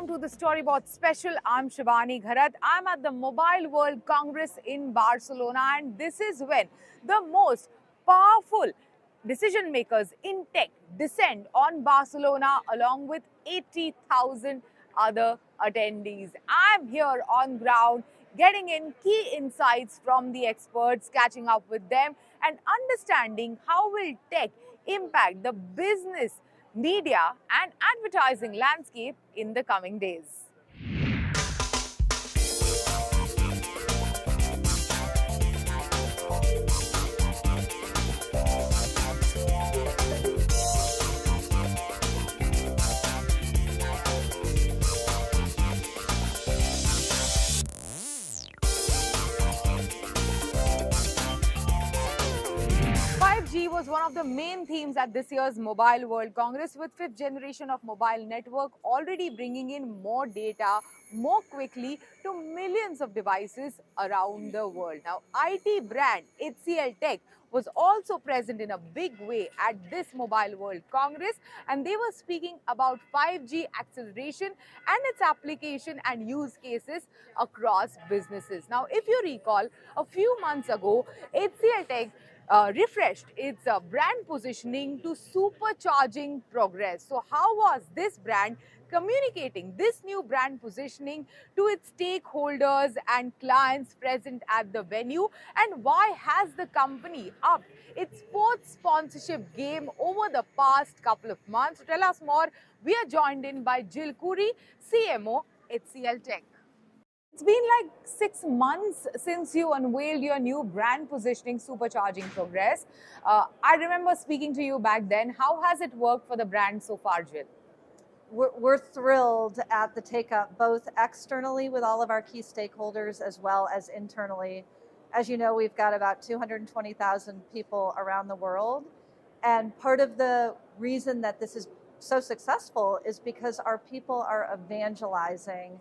to the Storyboard special. I'm Shivani Gharat. I'm at the Mobile World Congress in Barcelona, and this is when the most powerful decision makers in tech descend on Barcelona along with 80,000 other attendees. I'm here on ground getting in key insights from the experts, catching up with them and understanding how will tech impact the business, media and advertising landscape in the coming days. 5G was one of the main themes at this year's Mobile World Congress, with fifth generation of mobile network already bringing in more data more quickly to millions of devices around the world. Now, IT brand HCL Tech was also present in a big way at this Mobile World Congress, and they were speaking about 5G acceleration and its application and use cases across businesses. Now, if you recall, a few months ago, HCL Tech refreshed its brand positioning to supercharging progress. So how was this brand communicating this new brand positioning to its stakeholders and clients present at the venue, and why has the company upped its sports sponsorship game over the past couple of months? To tell us more, we are joined in by Jill Curry, CMO HCL Tech. It's been like 6 months since you unveiled your new brand positioning, Supercharging Progress. I remember speaking to you back then. How has it worked for the brand so far, Jill? We're thrilled at the take-up, both externally with all of our key stakeholders as well as internally. As you know, we've got about 220,000 people around the world. And part of the reason that this is so successful is because our people are evangelizing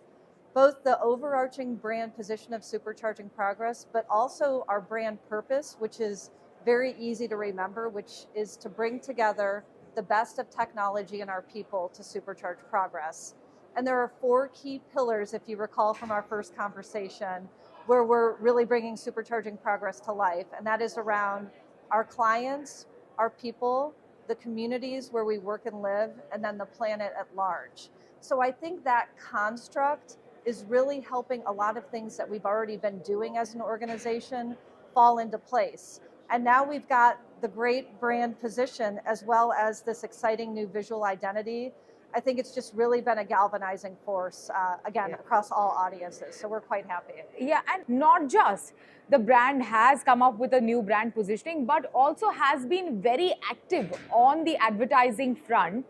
both the overarching brand position of Supercharging Progress, but also our brand purpose, which is very easy to remember, which is to bring together the best of technology and our people to supercharge progress. And there are 4 key pillars, if you recall from our first conversation, where we're really bringing Supercharging Progress to life. And that is around our clients, our people, the communities where we work and live, and then the planet at large. So I think that construct is really helping a lot of things that we've already been doing as an organization fall into place. And now we've got the great brand position as well as this exciting new visual identity. I think it's just really been a galvanizing force, across all audiences. So we're quite happy. Yeah, and not just the brand has come up with a new brand positioning, but also has been very active on the advertising front.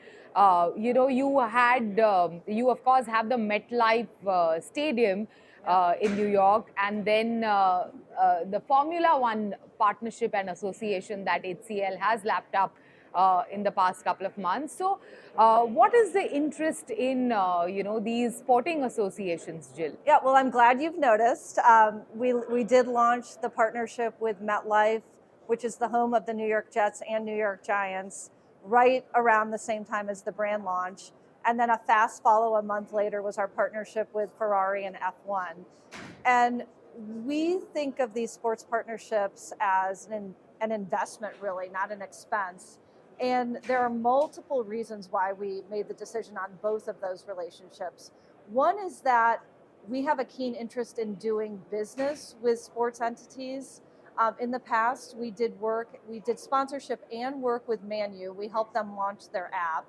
You of course have the MetLife Stadium in New York, and then the Formula One partnership and association that HCL has lapped up in the past couple of months. So what is the interest in these sporting associations, Jill? Yeah, well, I'm glad you've noticed. We did launch the partnership with MetLife, which is the home of the New York Jets and New York Giants, right around the same time as the brand launch. And then a fast follow a month later was our partnership with Ferrari and F1. And we think of these sports partnerships as an investment, really, not an expense. And there are multiple reasons why we made the decision on both of those relationships. One is that we have a keen interest in doing business with sports entities. In the past, we did sponsorship and work with Man U. We helped them launch their app.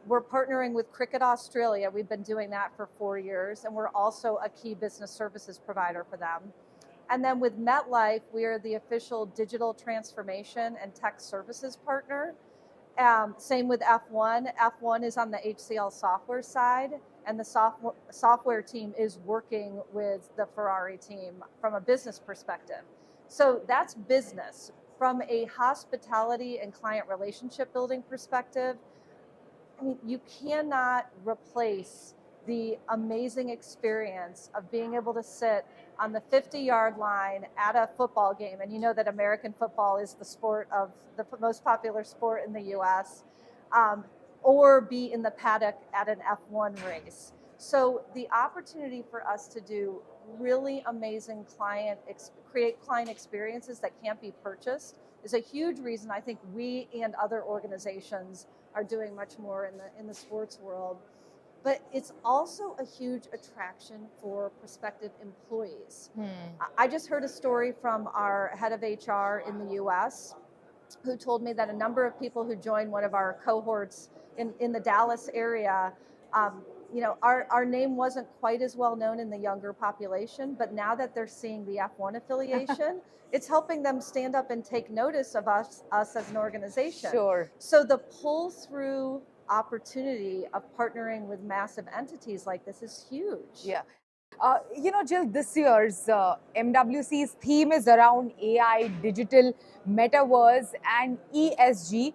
We're partnering with Cricket Australia. We've been doing that for 4 years, and we're also a key business services provider for them. And then with MetLife, we are the official digital transformation and tech services partner. Same with F1. F1 is on the HCL software side, and the software team is working with the Ferrari team from a business perspective. So that's business. From a hospitality and client relationship building perspective, I mean, you cannot replace the amazing experience of being able to sit on the 50-yard line at a football game. And you know that American football is the most popular sport in the US, or be in the paddock at an F1 race. So the opportunity for us to do really amazing create client experiences that can't be purchased is a huge reason I think we and other organizations are doing much more in the sports world. But it's also a huge attraction for prospective employees. I just heard a story from our head of HR in the US who told me that a number of people who joined one of our cohorts in the Dallas area, our name wasn't quite as well known in the younger population, but now that they're seeing the F1 affiliation, it's helping them stand up and take notice of us as an organization. Sure. So the pull through opportunity of partnering with massive entities like this is huge. Yeah. Jill, this year's MWC's theme is around AI, digital, metaverse, and ESG.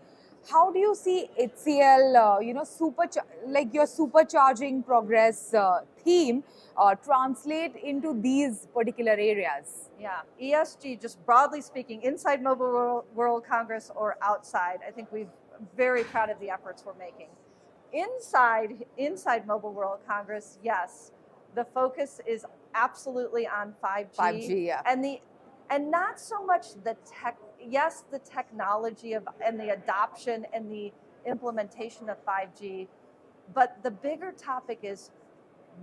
How do you see HCL, your supercharging progress theme translate into these particular areas? Yeah, ESG, just broadly speaking, inside Mobile World Congress or outside, I think we're very proud of the efforts we're making. Inside Mobile World Congress, yes, the focus is absolutely on 5G. 5G, yeah. And not so much the tech, yes, the technology and the adoption and the implementation of 5G, but the bigger topic is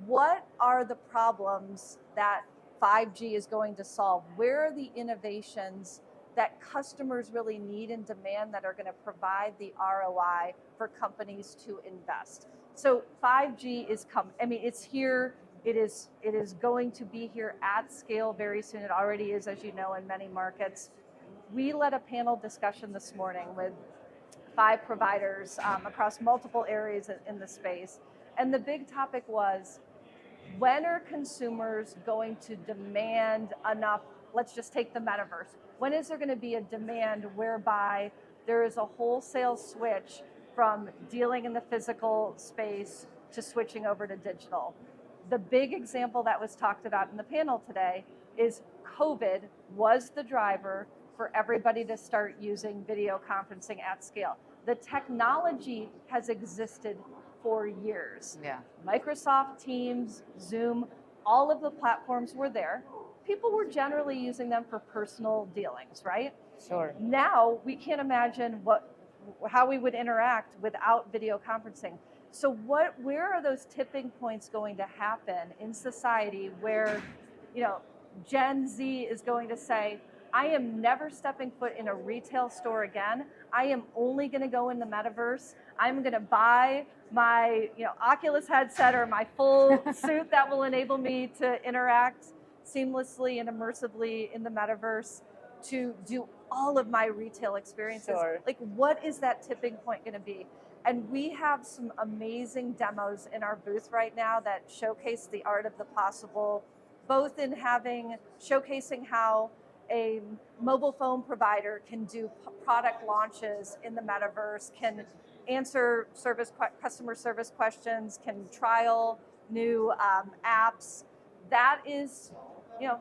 what are the problems that 5G is going to solve? Where are the innovations that customers really need and demand that are going to provide the ROI for companies to invest? So 5G is it's here. It is going to be here at scale very soon. It already is, as you know, in many markets. We led a panel discussion this morning with 5 providers across multiple areas in the space. And the big topic was, when are consumers going to demand enough? Let's just take the metaverse. When is there going to be a demand whereby there is a wholesale switch from dealing in the physical space to switching over to digital? The big example that was talked about in the panel today is COVID was the driver for everybody to start using video conferencing at scale. The technology has existed for years. Yeah. Microsoft Teams, Zoom, all of the platforms were there. People were generally using them for personal dealings, right? Sure. Now we can't imagine how we would interact without video conferencing. So where are those tipping points going to happen in society where, Gen Z is going to say, I am never stepping foot in a retail store again. I am only going to go in the metaverse. I'm going to buy my, Oculus headset or my full suit that will enable me to interact seamlessly and immersively in the metaverse to do all of my retail experiences. Sure. Like, what is that tipping point going to be? And we have some amazing demos in our booth right now that showcase the art of the possible, both in showcasing how a mobile phone provider can do product launches in the metaverse, can answer customer service questions, can trial new apps. That is,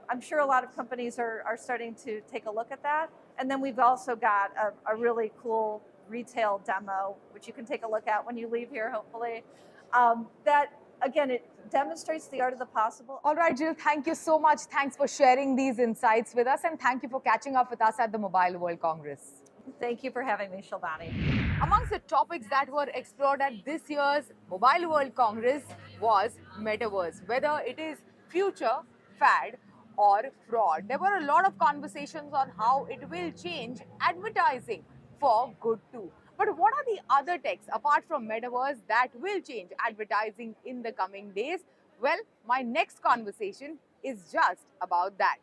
I'm sure a lot of companies are starting to take a look at that. And then we've also got a really cool retail demo, which you can take a look at when you leave here, hopefully. That, again, it demonstrates the art of the possible. All right, Jill, thank you so much. Thanks for sharing these insights with us, and thank you for catching up with us at the Mobile World Congress. Thank you for having me, Shilbani. Amongst the topics that were explored at this year's Mobile World Congress was metaverse, whether it is future, fad, or fraud. There were a lot of conversations on how it will change advertising for good too. But what are the other techs apart from metaverse that will change advertising in the coming days? Well, my next conversation is just about that.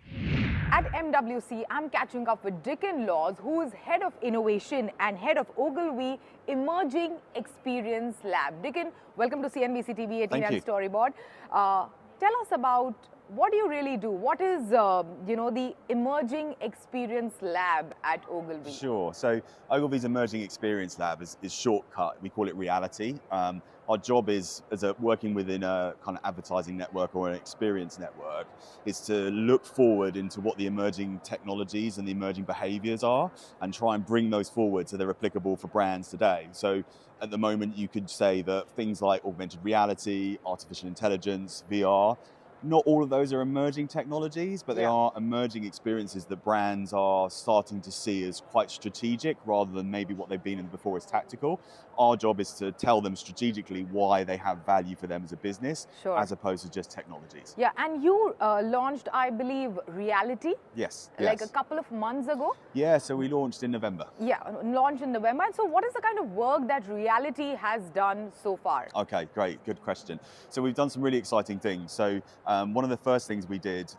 At MWC, I'm catching up with Dickon Laws, who is Head of Innovation and Head of Ogilvy Emerging Experience Lab. Dickon, welcome to CNBC-TV18 and Storyboard. Tell us about What do you really do? What is, the Emerging Experience Lab at Ogilvy? Sure. So Ogilvy's Emerging Experience Lab is shortcut. We call it reality. Our job is, working within a kind of advertising network or an experience network, is to look forward into what the emerging technologies and the emerging behaviors are and try and bring those forward so they're applicable for brands today. So at the moment, you could say that things like augmented reality, artificial intelligence, VR, not all of those are emerging technologies, but they are emerging experiences that brands are starting to see as quite strategic rather than maybe what they've been in before as tactical. Our job is to tell them strategically why they have value for them as a business, as opposed to just technologies. Yeah, and you launched, I believe, Reality? Yes. Like a couple of months ago? Yeah, so we launched in November. Yeah, launched in November. And so what is the kind of work that Reality has done so far? Okay, great, good question. So we've done some really exciting things. So one of the first things we did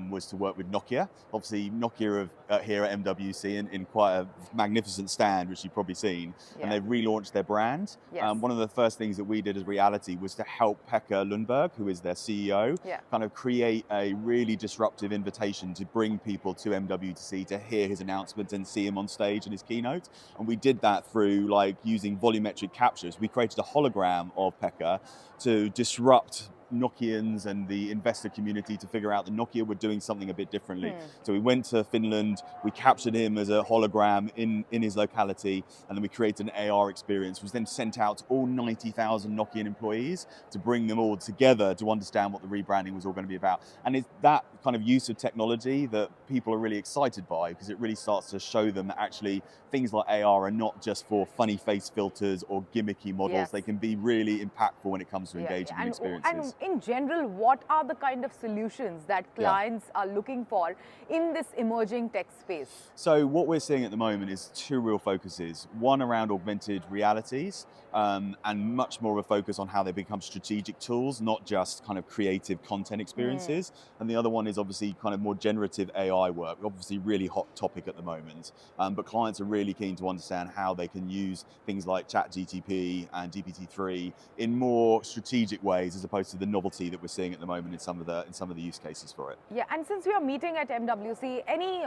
was to work with Nokia. Obviously, Nokia are here at MWC in quite a magnificent stand, which you've probably seen, and they've relaunched their brand. One of the first things that we did as Reality was to help Pekka Lundberg, who is their CEO, kind of create a really disruptive invitation to bring people to MWC to hear his announcement and see him on stage in his keynote. And we did that through using volumetric captures. We created a hologram of Pekka to disrupt Nokians and the investor community to figure out that Nokia were doing something a bit differently. So we went to Finland, we captured him as a hologram in his locality, and then we created an AR experience, which was then sent out to all 90,000 Nokian employees to bring them all together to understand what the rebranding was all going to be about. And it's that kind of use of technology that people are really excited by, because it really starts to show them that actually things like AR are not just for funny face filters or gimmicky models. They can be really impactful when it comes to engaging in experiences. And in general, what are the kind of solutions that clients are looking for in this emerging tech space? So what we're seeing at the moment is two real focuses. One around augmented realities, and much more of a focus on how they become strategic tools, not just kind of creative content experiences. And the other one is obviously kind of more generative AI work, obviously really hot topic at the moment. But clients are really keen to understand how they can use things like ChatGPT and GPT-3 in more strategic ways, as opposed to the novelty that we're seeing at the moment in some of the use cases for it. Yeah, and since we are meeting at MWC, any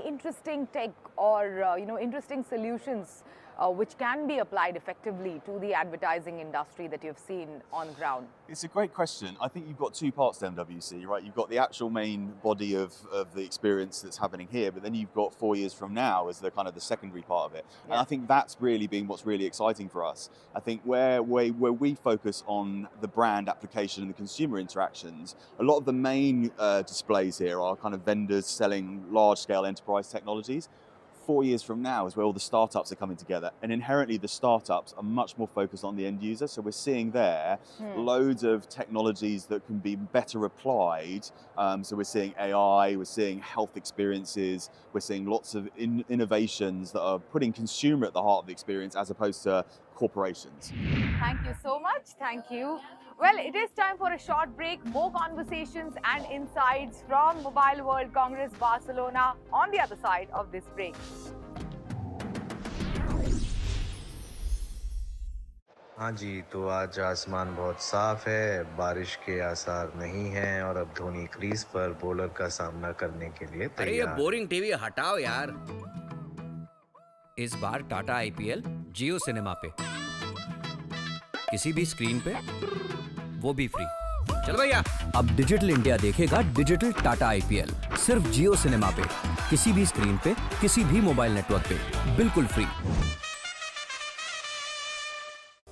interesting tech or interesting solutions which can be applied effectively to the advertising industry that you've seen on ground? It's a great question. I think you've got two parts to MWC, right? You've got the actual main body of the experience that's happening here, but then you've got 4 years from now as the kind of the secondary part of it. And I think that's really been what's really exciting for us. I think where we focus on the brand application and the consumer interactions, a lot of the main displays here are kind of vendors selling large-scale enterprise technologies. 4 years from now is where all the startups are coming together, and inherently the startups are much more focused on the end user. So we're seeing there loads of technologies that can be better applied. So we're seeing AI, we're seeing health experiences, we're seeing lots of innovations that are putting consumer at the heart of the experience as opposed to corporations. Thank you so much. Thank you. Well, it is time for a short break. More conversations and insights from Mobile World Congress Barcelona on the other side of this break. हाँ जी, तो आज आसमान बहुत साफ है, बारिश के आसार नहीं हैं और अब धोनी क्रीज पर बॉलर का सामना करने के लिए तैयार। अरे ये बोरिंग टीवी हटाओ यार। इस बार टाटा आईपीएल जियो सिनेमा पे, किसी भी स्क्रीन पे, वो भी फ्री। चल भैया। अब डिजिटल इंडिया देखेगा डिजिटल टाटा आईपीएल सिर्फ जियो सिनेमा पे, किसी भी स्क्रीन पे, किसी भी मोबाइल नेटवर्क पे, बिल्कुल free.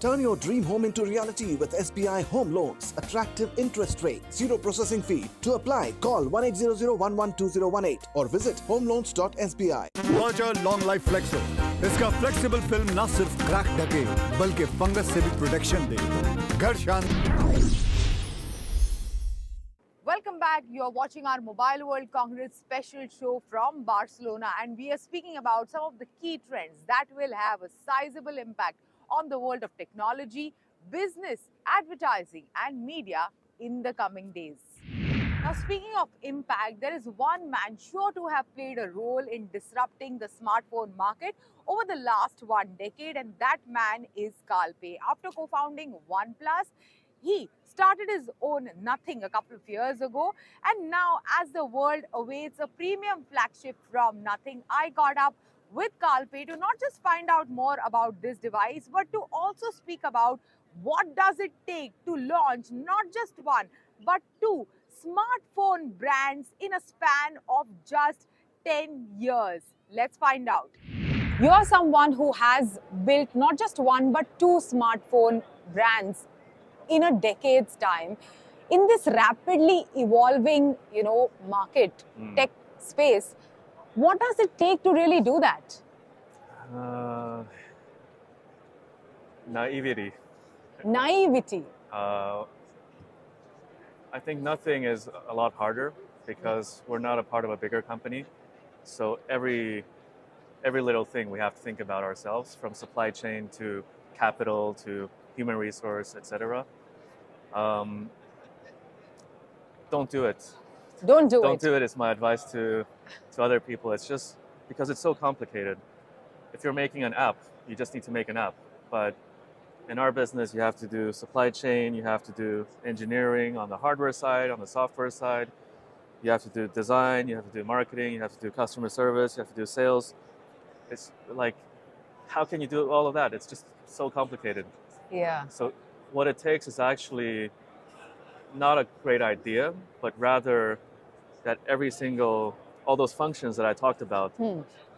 Turn your dream home into reality with SBI Home Loans. Attractive interest rate, zero processing fee. To apply, call 1800112018 or visit homeloans.sbi. Berger Long Life Flexo. इसका flexible film न सिर्फ crack ढके बल्कि fungus से भी protection दे। घर शांत। Welcome back. You're watching our Mobile World Congress special show from Barcelona, and we are speaking about some of the key trends that will have a sizable impact on the world of technology, business, advertising and media in the coming days. Now, speaking of impact, there is one man sure to have played a role in disrupting the smartphone market over the last 1 decade, and that man is Carl Pei. After co-founding OnePlus, he started his own Nothing a couple of years ago. And now, as the world awaits a premium flagship from Nothing, I caught up with Kalpe to not just find out more about this device, but to also speak about what does it take to launch not just one, but two smartphone brands in a span of just 10 years. Let's find out. You're someone who has built not just one, but two smartphone brands in a decade's time. In this rapidly evolving, market, tech space, what does it take to really do that? Naivety. Naivety. I think Nothing is a lot harder because we're not a part of a bigger company. So every little thing we have to think about ourselves, from supply chain to capital to human resource, etc. Don't do it. Don't do Don't it. do it is my advice to other people. It's just because it's so complicated. If you're making an app, you just need to make an app. But in our business, you have to do supply chain, you have to do engineering on the hardware side, on the software side. You have to do design, you have to do marketing, you have to do customer service, you have to do sales. It's like, how can you do all of that? It's just so complicated. Yeah. So what it takes is actually not a great idea, but rather that all those functions that I talked about,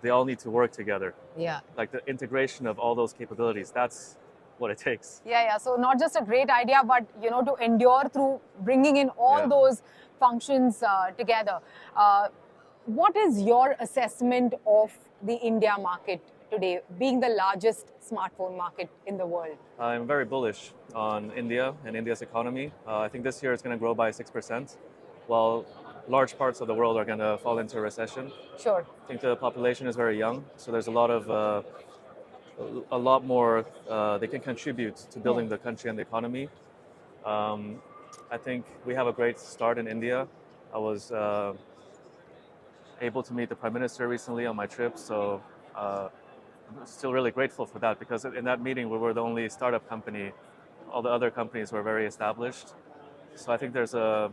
they all need to work together. Yeah. Like the integration of all those capabilities, that's what it takes. Yeah. So not just a great idea, but to endure through bringing in all those functions together. What is your assessment of the India market today, being the largest smartphone market in the world? I'm very bullish on India and India's economy. I think this year it's going to grow by 6%, while large parts of the world are going to fall into a recession. Sure. I think the population is very young, so there's a lot more they can contribute to building the country and the economy. I think we have a great start in India. I was able to meet the Prime Minister recently on my trip, so I'm still really grateful for that, because in that meeting we were the only startup company. All the other companies were very established. So I think there's a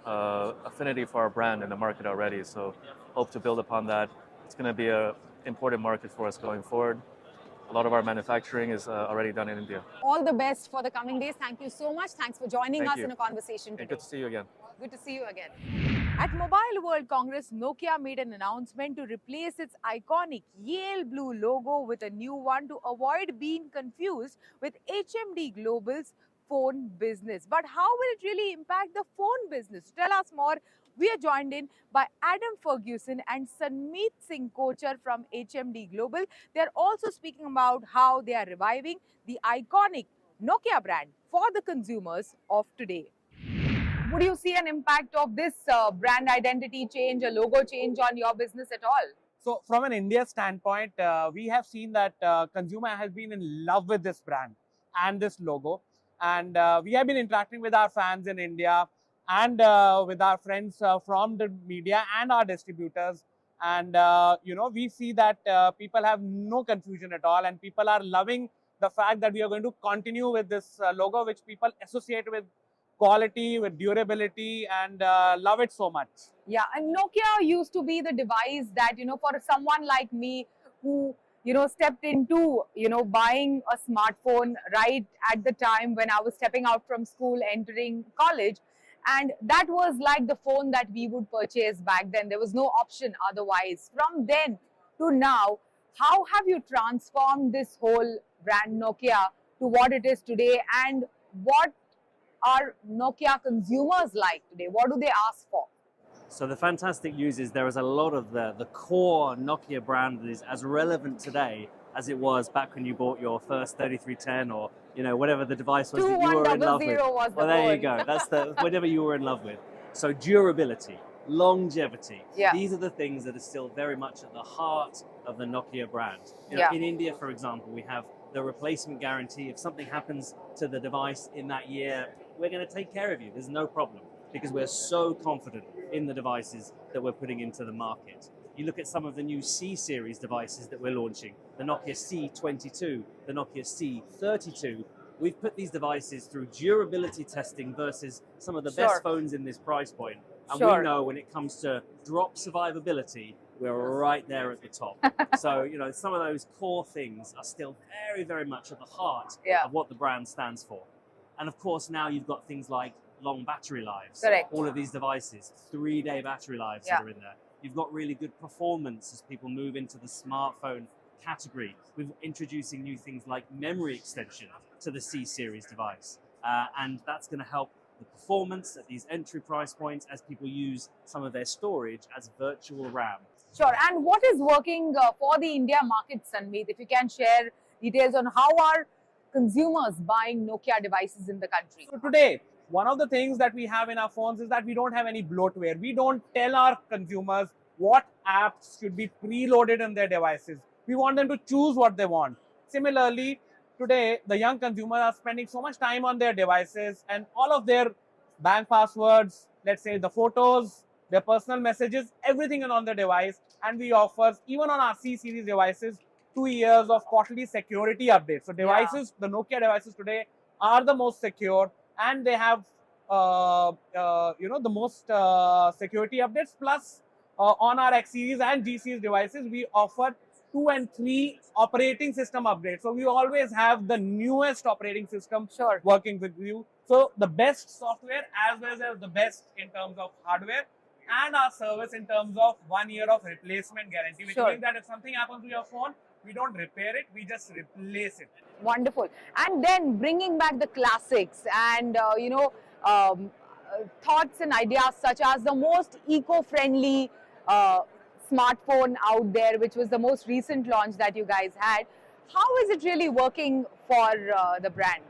affinity for our brand in the market already, so hope to build upon that. It's going to be an important market for us going forward. A lot of our manufacturing is already done in India. All the best for the coming days. Thank you so much. Thanks for joining Thank us you. in a conversation today. Good to see you again. Good to see you again. At Mobile World Congress, Nokia made an announcement to replace its iconic Yale blue logo with a new one to avoid being confused with HMD Global's phone business. But how will it really impact the phone business? To tell us more, we are joined in by Adam Ferguson and Sanmeet Singh Kochar from HMD Global. They are also speaking about how they are reviving the iconic Nokia brand for the consumers of today. Would you see an impact of this brand identity change, a logo change on your business at all? So from an India standpoint, we have seen that consumer has been in love with this brand and this logo. And we have been interacting with our fans in India and with our friends from the media and our distributors. And, we see that people have no confusion at all, and people are loving the fact that we are going to continue with this logo, which people associate with quality, with durability, and love it so much. Yeah, and Nokia used to be the device that, for someone like me who, stepped into, buying a smartphone right at the time when I was stepping out from school, entering college. And that was like the phone that we would purchase back then. There was no option otherwise. From then to now, how have you transformed this whole brand Nokia to what it is today? And what are Nokia consumers like today? What do they ask for? So the fantastic news is there is a lot of the core Nokia brand that is as relevant today as it was back when you bought your first 3310 or whatever the device was that you were in love with. Was well, there you go. That's whatever you were in love with. So durability, longevity. Yeah. These are the things that are still very much at the heart of the Nokia brand. In India, for example, we have the replacement guarantee. If something happens to the device in that year, we're going to take care of you. There's no problem, because we're so confident in the devices that we're putting into the market. You look at some of the new C-series devices that we're launching, the Nokia C22, the Nokia C32. we've put these devices through durability testing versus some of the best phones in this price point. And we know when it comes to drop survivability, we're right there at the top. So, you know, some of those core things are still very, very much at the heart of what the brand stands for. And of course, now you've got things like long battery lives. Correct. All of these devices, 3-day battery lives that are in there. You've got really good performance as people move into the smartphone category. We're introducing new things like memory extension to the C series device. And that's going to help the performance at these entry price points as people use some of their storage as virtual RAM. Sure. And what is working for the India market, Sanmeet? If you can share details on how are consumers buying Nokia devices in the country? So today, one of the things that we have in our phones is that we don't have any bloatware. We don't tell our consumers what apps should be preloaded in their devices. We want them to choose what they want. Similarly, today, the young consumers are spending so much time on their devices and all of their bank passwords, let's say the photos, their personal messages, everything is on the device. And we offer, even on our C series devices, 2 years of quarterly security updates. So devices, the Nokia devices today are the most secure, and they have, the most security updates. Plus, on our X series and G series devices, we offer 2 and 3 operating system updates. So we always have the newest operating system working with you. So the best software as well as the best in terms of hardware, and our service in terms of 1 year of replacement guarantee, which means that if something happens to your phone, we don't repair it, we just replace it. Wonderful. And then bringing back the classics and, thoughts and ideas such as the most eco-friendly smartphone out there, which was the most recent launch that you guys had. How is it really working for the brand?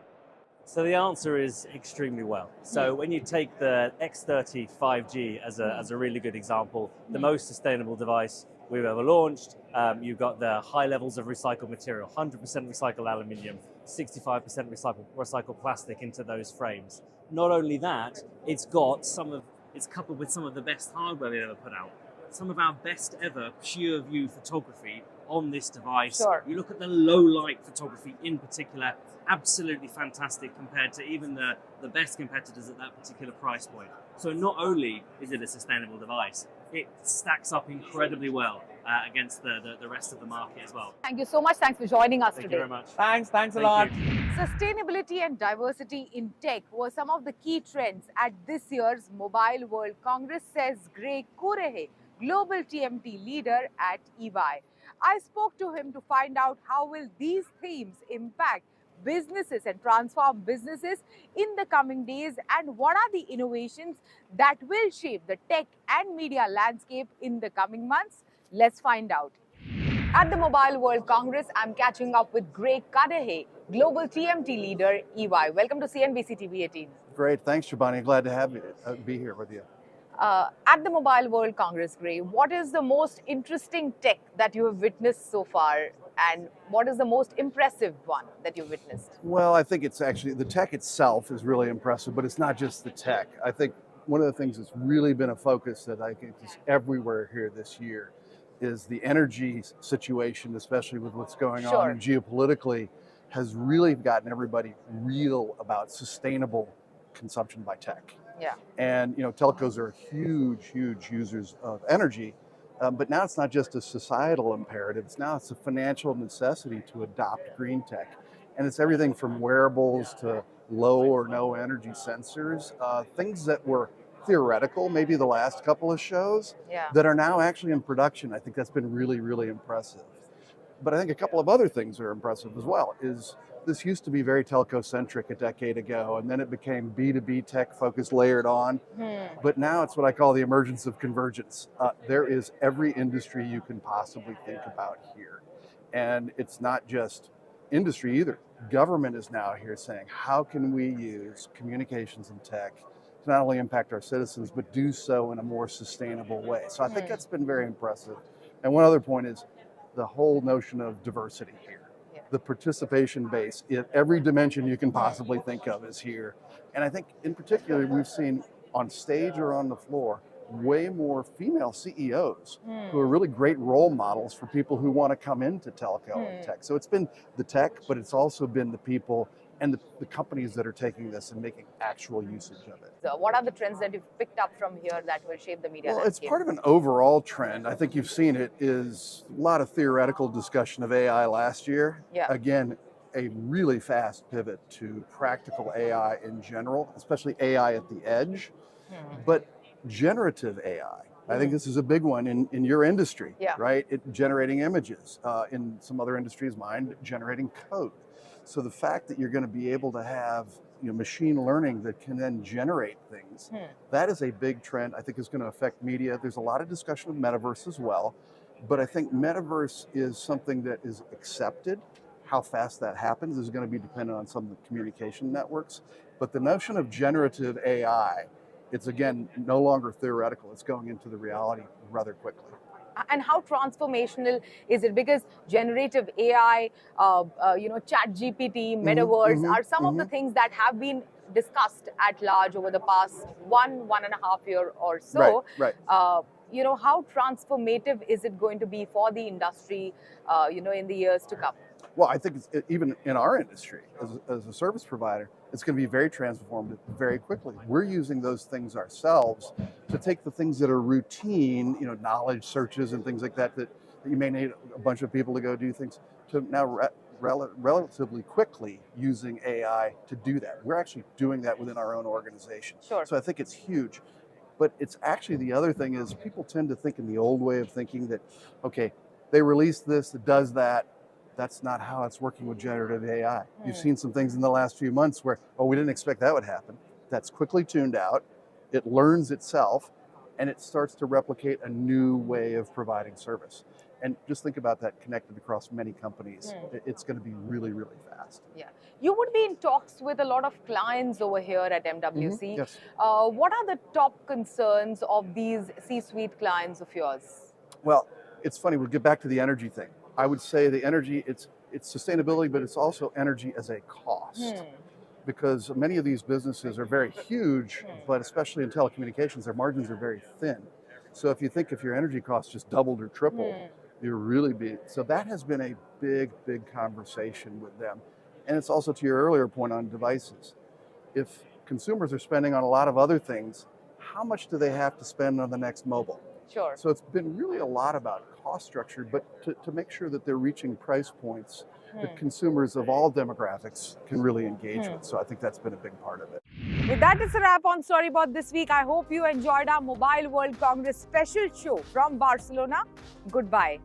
So the answer is extremely well. So when you take the X30 5G as a really good example, the most sustainable device we've ever launched, you've got the high levels of recycled material, 100% recycled aluminium, 65% recycled plastic into those frames. Not only that, it's coupled with some of the best hardware we've ever put out. Some of our best ever pure view photography on this device. You look at the low light photography in particular, absolutely fantastic compared to even the best competitors at that particular price point. So not only is it a sustainable device, it stacks up incredibly well against the rest of the market as well. Thank you so much. Thanks for joining us Thank today. you very much. Thanks a lot. Sustainability and diversity in tech were some of the key trends at this year's Mobile World Congress, says Greg Kurehe, Global TMT leader at EY. I spoke to him to find out how will these themes impact businesses and transform businesses in the coming days, and what are the innovations that will shape the tech and media landscape in the coming months. Let's find out. At the Mobile World Congress, I'm catching up with Greg Kurehe, Global TMT leader, EY. Welcome to CNBC-TV18. Great, thanks, Shubhani. Glad to have you, be here with you. At the Mobile World Congress, Greg, what is the most interesting tech that you have witnessed so far, and what is the most impressive one that you've witnessed? Well, I think it's actually, the tech itself is really impressive, but it's not just the tech. I think one of the things that's really been a focus that I think is everywhere here this year is the energy situation, especially with what's going on geopolitically, has really gotten everybody real about sustainable consumption by tech. Yeah. And, telcos are huge users of energy, but now it's not just a societal imperative. It's a financial necessity to adopt green tech. And it's everything from wearables to low or no energy sensors, things that were theoretical, maybe the last couple of shows, that are now actually in production. I think that's been really, really impressive. But I think a couple of other things are impressive as well. This used to be very telco-centric a decade ago, and then it became B2B tech focused layered on. But now it's what I call the emergence of convergence. There is every industry you can possibly think about here. And it's not just industry either. Government is now here saying, how can we use communications and tech to not only impact our citizens, but do so in a more sustainable way. So I think that's been very impressive. And one other point is the whole notion of diversity here. The participation base in every dimension you can possibly think of is here. And I think in particular, we've seen on stage or on the floor, way more female CEOs who are really great role models for people who want to come into telco and tech. So it's been the tech, but it's also been the people and the companies that are taking this and making actual usage of it. So what are the trends that you've picked up from here that will shape the media Well, it's landscape? part of an overall trend. I think you've seen it is a lot of theoretical discussion of AI last year. Yeah. Again, a really fast pivot to practical AI in general, especially AI at the edge, but generative AI. I think this is a big one in your industry, Yeah. right? Generating images. In some other industries, mine, generating code. So the fact that you're going to be able to have machine learning that can then generate things, that is a big trend. I think is going to affect media. There's a lot of discussion of metaverse as well, but I think metaverse is something that is accepted. How fast that happens is going to be dependent on some of the communication networks. But the notion of generative AI, it's again no longer theoretical. It's going into the reality rather quickly. And how transformational is it? Because generative AI, chat GPT, metaverse are some of the things that have been discussed at large over the past 1.5 year or so. Right. How transformative is it going to be for the industry, in the years to come? Well, I think even in our industry, as a service provider, it's going to be very transformative very quickly. We're using those things ourselves to take the things that are routine, knowledge searches and things like that you may need a bunch of people to go do things, to now relatively quickly using AI to do that. We're actually doing that within our own organization. Sure. So I think it's huge. But it's actually the other thing is people tend to think in the old way of thinking that, okay, they released this, it does that. That's not how it's working with generative AI. You've seen some things in the last few months where, we didn't expect that would happen. That's quickly tuned out. It learns itself, and it starts to replicate a new way of providing service. And just think about that connected across many companies. It's going to be really, really fast. Yeah. You would be in talks with a lot of clients over here at MWC. Yes. What are the top concerns of these C-suite clients of yours? Well, it's funny. We'll get back to the energy thing. I would say the energy, it's sustainability, but it's also energy as a cost. Because many of these businesses are very huge, but especially in telecommunications, their margins are very thin. So if your energy costs just doubled or tripled, you're really big. So that has been a big, big conversation with them. And it's also to your earlier point on devices. If consumers are spending on a lot of other things, how much do they have to spend on the next mobile? Sure. So it's been really a lot about cost structure, but to make sure that they're reaching price points that consumers of all demographics can really engage with. So I think that's been a big part of it. With that, it's a wrap on Storyboard this week. I hope you enjoyed our Mobile World Congress special show from Barcelona. Goodbye.